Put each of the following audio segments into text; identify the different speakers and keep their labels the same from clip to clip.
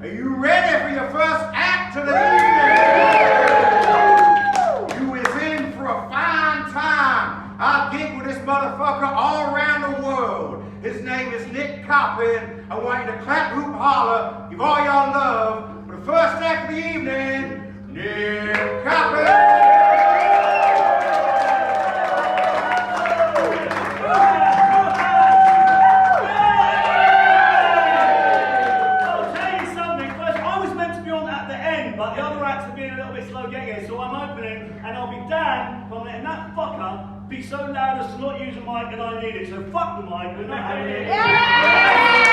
Speaker 1: Are you ready for your first act of the evening? You is in for a fine time. I'll gig with this motherfucker all around the world. His name is Nik Coppin. I want you to clap, hoop, holler, give all y'all love for the first act of the evening, Nik Coppin.
Speaker 2: But the other acts are being a little bit slow getting here, so I'm opening, and I'll be damned if I'm letting that fucker be so loud as to not use a mic and I need it. So fuck the mic, we're not having it.
Speaker 3: Yeah!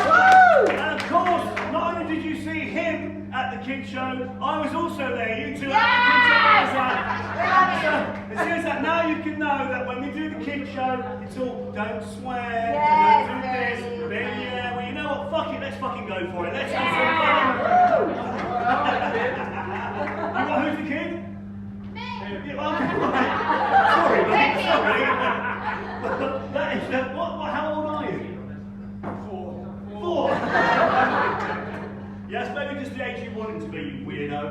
Speaker 3: Woo!
Speaker 2: And of course, not only did you see him at the kids show, I was also there. You two at the kids show. So as soon as that, now you can know that when we do the kids show, it's all don't swear,
Speaker 3: Yes,
Speaker 2: don't do this, then yeah, well you know what, fuck it, let's fucking go for it. Let's go for it. You got who's the kid?
Speaker 3: Me.
Speaker 2: Yeah, okay. Sorry, mate, sorry. That is, how old are you? 4. Yes, maybe just the age you want him to be, you weirdo.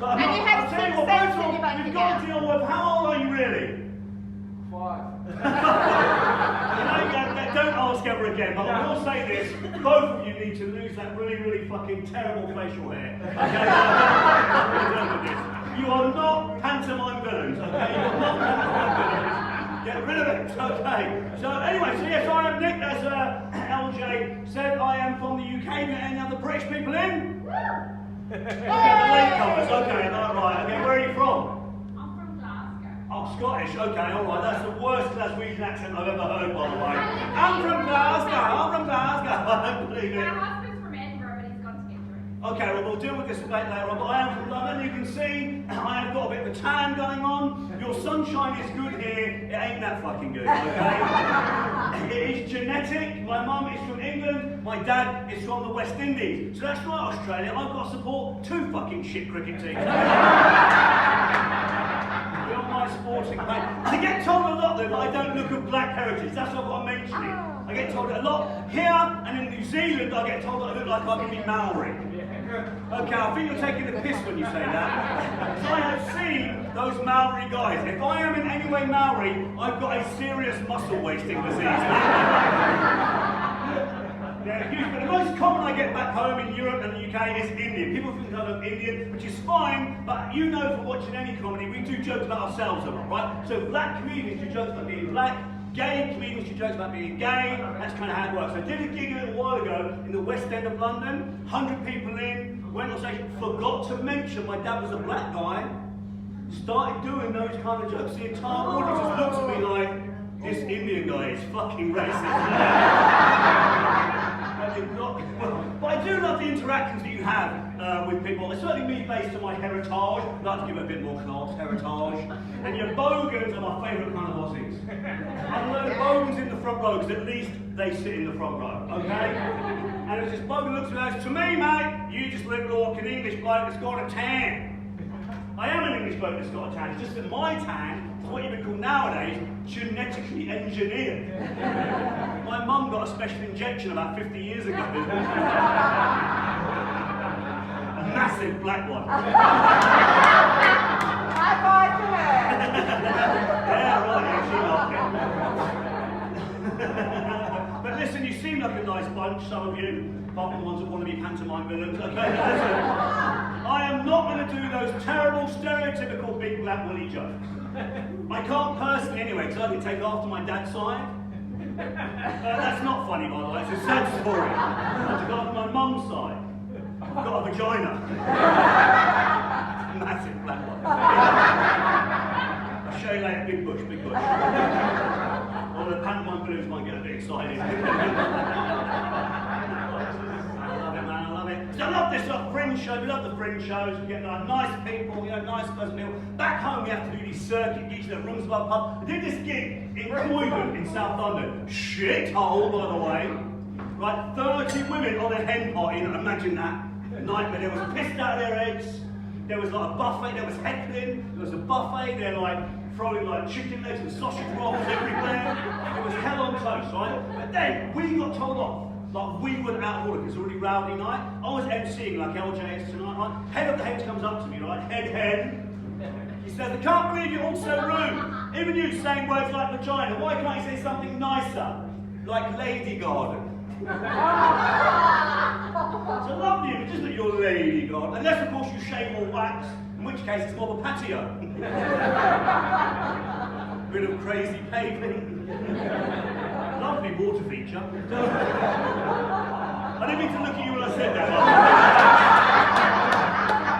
Speaker 2: But
Speaker 3: And you have
Speaker 2: I'll tell you
Speaker 3: six
Speaker 2: what,
Speaker 3: cents
Speaker 2: first of all,
Speaker 3: in your bank
Speaker 2: you've got to deal with, how old are you really?
Speaker 4: 5.
Speaker 2: Don't ask ever again, but I will say this, both of you need to lose that really, really fucking terrible facial hair. Okay? You are not pantomime villains, okay? You are not pantomime villains. Get rid of it, okay? So anyway, so yes, I am Nick, as LJ said, I am from the UK. Any other British people in? Okay, the latecomers, okay, right, okay, where are you from? Oh, Scottish, okay, alright, that's the worst Glaswegian accent I've ever heard, by the way. I'm from Glasgow, I don't believe it.
Speaker 5: My husband's from Edinburgh, but he's gone to get drunk.
Speaker 2: Okay, well, we'll deal with this debate later on, but I am from London. You can see I have got a bit of a tan going on. Your sunshine is good here, it ain't that fucking good, okay? It is genetic. My mum is from England, my dad is from the West Indies. So that's right, Australia, I've got to support 2 fucking shit cricket teams. Sporting page. I get told a lot though that I don't look of black heritage, that's what I'm mentioning. I get told it a lot here, and in New Zealand I get told that I look like I can be Maori. Okay, I think you're taking the piss when you say that. So I have seen those Maori guys. If I am in any way Maori, I've got a serious muscle wasting disease. Yeah, huge, but the most common I get back home in Europe and the UK is Indian. People think I look Indian, which is fine, but you know from watching any comedy, we do jokes about ourselves a lot, right? So black comedians do jokes about being black, gay comedians do jokes about being gay, that's kind of how it works. I did a gig a little while ago in the West End of London, 100 people in, went on stage, forgot to mention my dad was a black guy, started doing those kind of jokes, the entire audience just looked at me like, this Indian guy is fucking racist. But I do love the interactions that you have with people. It's certainly me based on my heritage. I'd like to give it a bit more class, heritage. And your bogans are my favourite kind of Aussies. I know the bogans in the front row, because at least they sit in the front row, okay? And as this bogan looks at me and goes, to me, mate, you just look like an English bloke that's got a tan. I am an English bloke that's got a tan, it's just that my tan is what you would call nowadays genetically engineered. My mum got a special injection about 50 years ago. A massive black one.
Speaker 3: High five to her.
Speaker 2: Yeah, right, yeah, she loved it. But listen, you seem like a nice bunch, some of you, apart from the ones that want to be pantomime villains. Okay, listen. I am not going to do those terrible, stereotypical big black woolly jokes. I can't personally anyway, because I can take after my dad's side. That's not funny, by the way, it's a sad story. I took after my mum's side. I've got a vagina. Massive black one. I'll show you later, big bush, big bush. All the pantomime blues might get a bit excited. I love this Fringe show, we love the Fringe shows, we get nice people, nice pleasant people. Back home we have to do these circuit gigs, the rooms above pub. I did this gig in Croydon in South London. Shithole, by the way. Right, 30 women on a hen party, imagine that. Nightmare, they was pissed out of their eggs. There was like a buffet, there was heckling, there was a buffet, they're like throwing like chicken legs and sausage rolls everywhere. It was hell on toast, right? But then we got told off Like we were out of order because it's a really rowdy night. I was emceeing like LJX tonight, right? Head of the Heads comes up to me, right? Head. He says, I can't believe you're all so rude. Even you saying words like vagina. Why can't you say something nicer? Like Lady Garden. So lovely, but just that you're Lady Garden. Unless of course you shave or wax, in which case it's more of a patio. Bit of crazy paving. Lovely water feature. I didn't mean to look at you when I said that.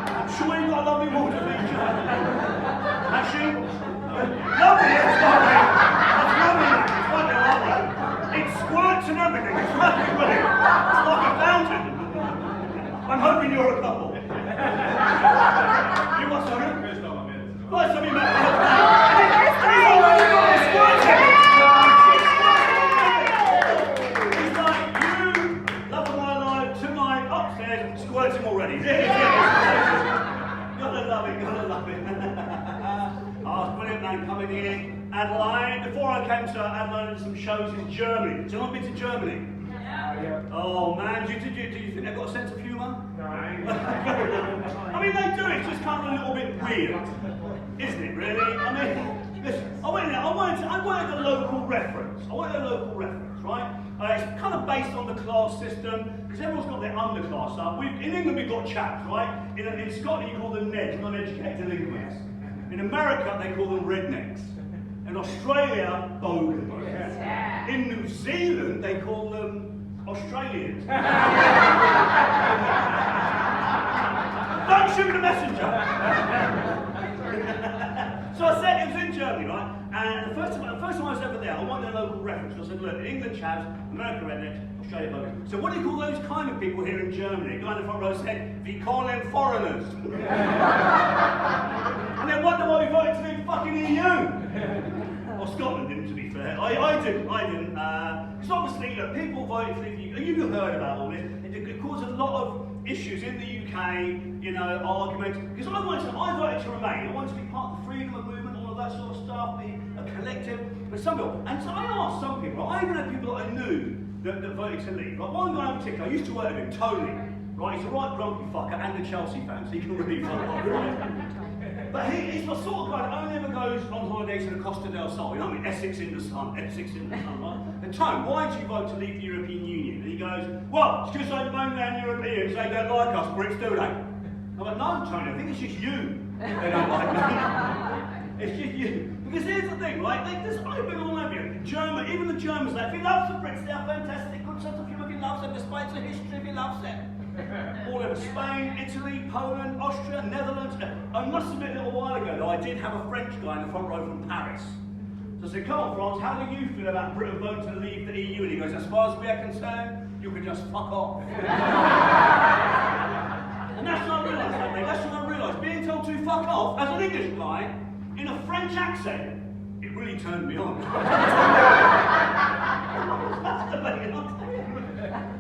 Speaker 2: I'm sure you've got a lovely water feature. Has she? Lovely, it's lovely. It's lovely, it's fucking lovely. It squirts and everything, it's fucking brilliant. It's like a fountain. I'm hoping you're a couple. You want something? First time I met it. First time you met it. He's like, you, love of my life, tonight, upstairs, squirting already. Gotta love it. Oh, it's brilliant, man, coming in. Adelaide. Before I came to Adelaide, I did some shows in Germany. So I've been to Germany.
Speaker 3: Yeah.
Speaker 2: Oh man, do you think they've got a sense of humour?
Speaker 3: No.
Speaker 2: I mean, they do. It's just kind of a little bit weird, isn't it? Really? I mean, listen. I wanted a local reference. Right? It's kind of based on the class system because everyone's got their underclass up. In England, we've got chaps, right? In Scotland, you call them Neds, non-educated delinquents. In America, they call them rednecks. In Australia, bogans.
Speaker 3: Yeah.
Speaker 2: In New Zealand, they call them Australians. Don't shoot the messenger! So I said it was in Germany, right? And the first time I was over there, I wanted a local reference. I said, look, England chaps, America rednecks, Australia bogans. So what do you call those kind of people here in Germany? A guy in the front row said, we call them foreigners. And they wonder why we voted to leave fucking EU. Well, Scotland didn't, to be fair. I didn't. Because obviously, look, people voted for the UK. You've heard about all this. It caused a lot of issues in the UK, arguments. Because I voted to remain. I wanted to be part of the freedom movement, all of that sort of stuff, be a collective. But some people, and so I asked some people, I even had people that I knew that voted to leave. Like one guy in particular, I used to work with him, Tony. Right, he's a right grumpy fucker and a Chelsea fan, so he can really fuck off, right? But he's the sort of guy that only ever goes on holiday to the Costa del Sol, you know what I mean? Essex in the sun, right? And Tone, why did you vote to leave the European Union? And he goes, well, it's because they mainland Europeans, they don't like us, Brits, do they? I'm like, no, Tony, I think it's just you. They don't like me. It's just you. Because here's the thing, right? I've been all over you. German, even the Germans, like, if he loves the Brits, they're fantastic, good sense of humour if he loves them, despite the history if he loves them. All over Spain, Italy, Poland, Austria, Netherlands. I must admit a little while ago that I did have a French guy in the front row from Paris. So I said, come on, France, how do you feel about Britain voting to leave the EU? And he goes, as far as we are concerned, you can just fuck off. And that's what I realised that day. That's what I realised. Being told to fuck off as an English guy in a French accent, it really turned me on. That's the way it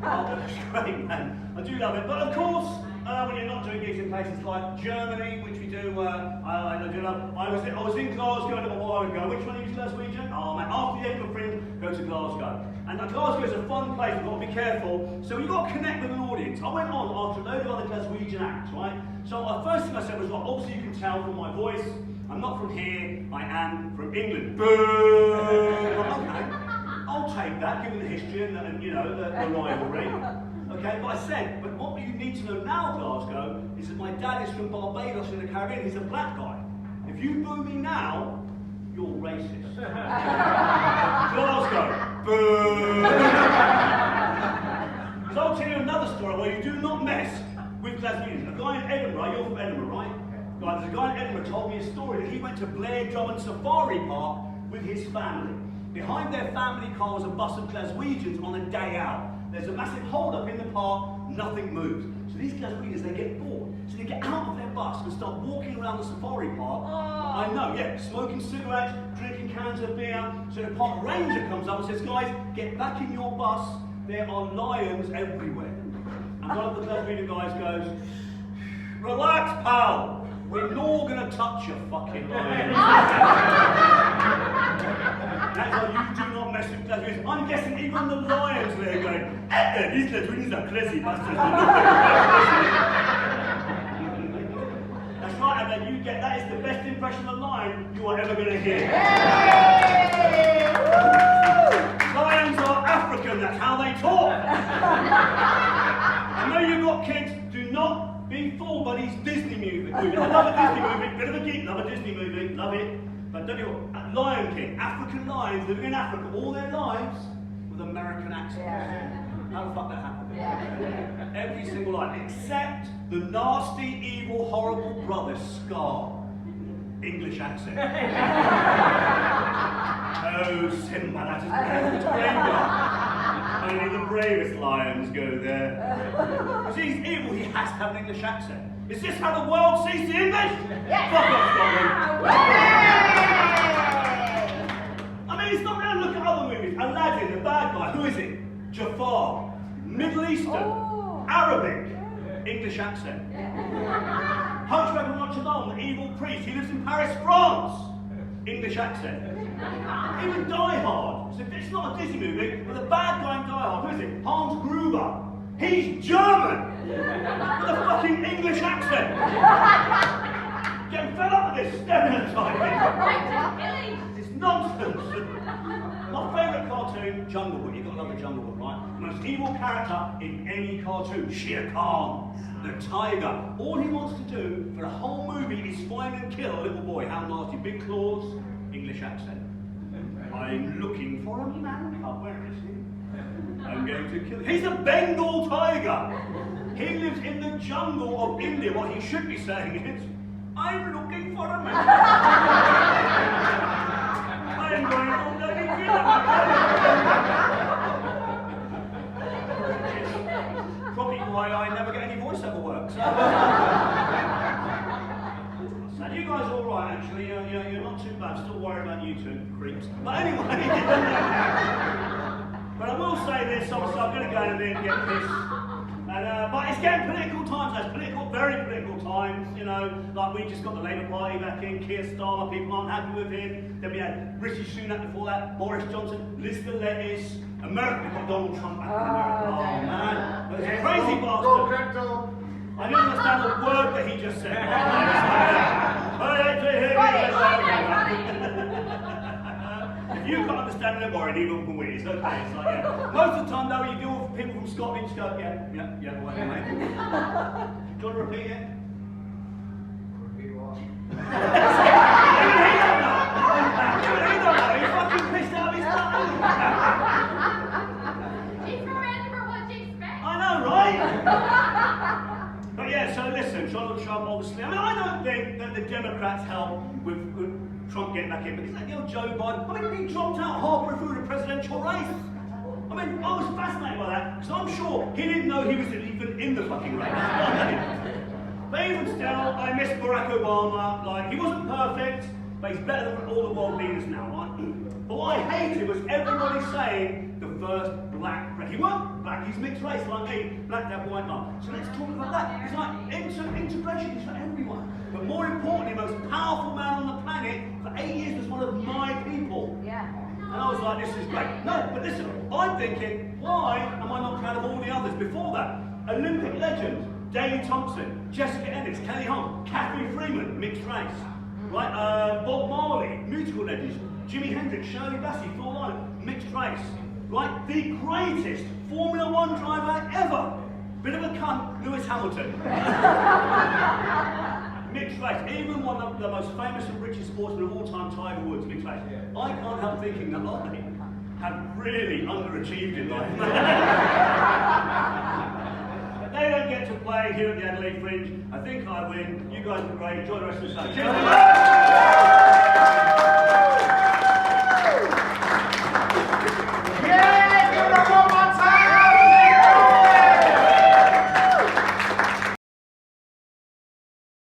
Speaker 2: Oh, that's great, man. I do love it. But of course, when you're not doing gigs in places like Germany, which we do, I do love. I was in Glasgow a little while ago. Which one of you is Glaswegian? Oh man, after the Edinburgh Fringe, go to Glasgow. And Glasgow is a fun place. You've got to be careful. So you've got to connect with an audience. I went on after a load of other Glaswegian acts, right? So the first thing I said was, well, obviously you can tell from my voice, I'm not from here. I am from England. Boo! Okay. I'll take that, given the history and the rivalry. Okay, but I said, but what you need to know now, Glasgow, is that my dad is from Barbados in the Caribbean. He's a black guy. If you boo me now, you're racist. Glasgow, boo! So I'll tell you another story where you do not mess with Glaswegians. A guy in Edinburgh, you're from Edinburgh, right? There's a guy in Edinburgh told me a story that he went to Blair Drummond Safari Park with his family. Behind their family car was a bus of Glaswegians on a day out. There's a massive hold-up in the park, nothing moves. So these Glaswegians, they get bored. So they get out of their bus and start walking around the safari park.
Speaker 3: Oh.
Speaker 2: I know, yeah, smoking cigarettes, drinking cans of beer. So the park ranger comes up and says, guys, get back in your bus. There are lions everywhere. And one of the Glaswegian guys goes, relax, pal. We're not going to touch your fucking lions. That's why you do not mess with Glaswegians. I'm guessing even the lions there going, These Ladrones are crazy bastards. That's right, and then you get, that is the best impression of line you are ever going to hear. Lions are African, that's how they talk. I know you've got kids, do not be fooled by these Disney movies. I love a Disney movie, bit of a geek, love a Disney movie, love it. But don't you know, Lion King, African lions living in Africa all their lives with American accents.
Speaker 3: Yeah.
Speaker 2: How the fuck that happened?
Speaker 3: Yeah.
Speaker 2: Every single line, except the nasty, evil, horrible brother, Scar. English accent. Oh, Simba, that is graveyard. Only the bravest lions go there. Because he's evil, he has to have an English accent. Is this how the world sees the English?
Speaker 3: Yeah.
Speaker 2: Fuck off, Scotland.
Speaker 3: Yeah.
Speaker 2: I mean, it's not going to look at other movies. Aladdin, the bad guy, who is it? Jafar, Middle Eastern, Arabic, English accent. Hunchback of Notre Dame, the evil priest, he lives in Paris, France, English accent. Even Die Hard, so it's not a Disney movie, but the bad guy in Die Hard, who is it? Hans Gruber, he's German, with a fucking English accent. Getting fed up with this stereotyping. It's nonsense. My favourite cartoon, Jungle Book. You've got to love the Jungle Book, right? The most evil character in any cartoon, Shere Khan, the tiger. All he wants to do for the whole movie is find and kill a little boy. How nasty. Big claws, English accent. I'm looking for a man cub. Where is he? I'm going to kill him. He's a Bengal tiger. He lives in the jungle of India. What he should be saying is, I'm looking for a man. I'm going to bloody kill him. Probably why I never get any voiceover work. So you guys are all right, actually. You're not too bad. Still worried about you two creeps. But anyway, but I will say this. So I'm going to go in and get this. But it's getting political times. That's political, very political times. You know, like we just got the Labour Party back in. Keir Starmer, people aren't happy with him. Then we had Rishi Sunak before that. Boris Johnson, Liz Lettuce. America, we've got Donald Trump back in America. Oh man, it's a crazy bastard. I didn't understand a word that he just said. If you can't understand it, worry, neither can we. It's okay. It's like, yeah. Most of the time, though, you deal with people from Scotland, you just go, yeah, whatever, mate. Do you want to repeat it?
Speaker 5: He's from Edinburgh, what do you expect?
Speaker 2: I know, right? But yeah, so listen, Donald Trump, obviously, I mean, I don't think that the Democrats help with Trump getting back in, because that Joe Biden, I mean, he dropped out halfway through the presidential race. I mean, I was fascinated by that, because I'm sure he didn't know he was even in the fucking race. But even still, I miss Barack Obama. Like, he wasn't perfect, but he's better than all the world leaders now, right? But what I hated was everybody saying the first black president. He wasn't black, he's mixed race like me, black dad, white mum. So let's talk about that. It's like integration is for everyone. But more importantly, the most powerful man on the planet for 8 years was one of my people.
Speaker 3: Yeah.
Speaker 2: And I was like, this is great. No, but listen, I'm thinking, why am I not proud of all the others before that? Olympic legends, Daley Thompson, Jessica Ennis, Kelly Hunt, Catherine Freeman, mixed race. Right? Bob Marley, musical legends, Jimi Hendrix, Shirley Bassey, Phil Lynott, mixed race. Right? The greatest Formula One driver ever. Bit of a cunt, Lewis Hamilton. Mixed race. Even one of the most famous and richest sportsmen of all time, Tiger Woods, mixed race. I can't help thinking that I have really underachieved in life. But they don't get to play here at the Adelaide Fringe. I think I win. You guys are great. Enjoy the rest of the show. Cheers.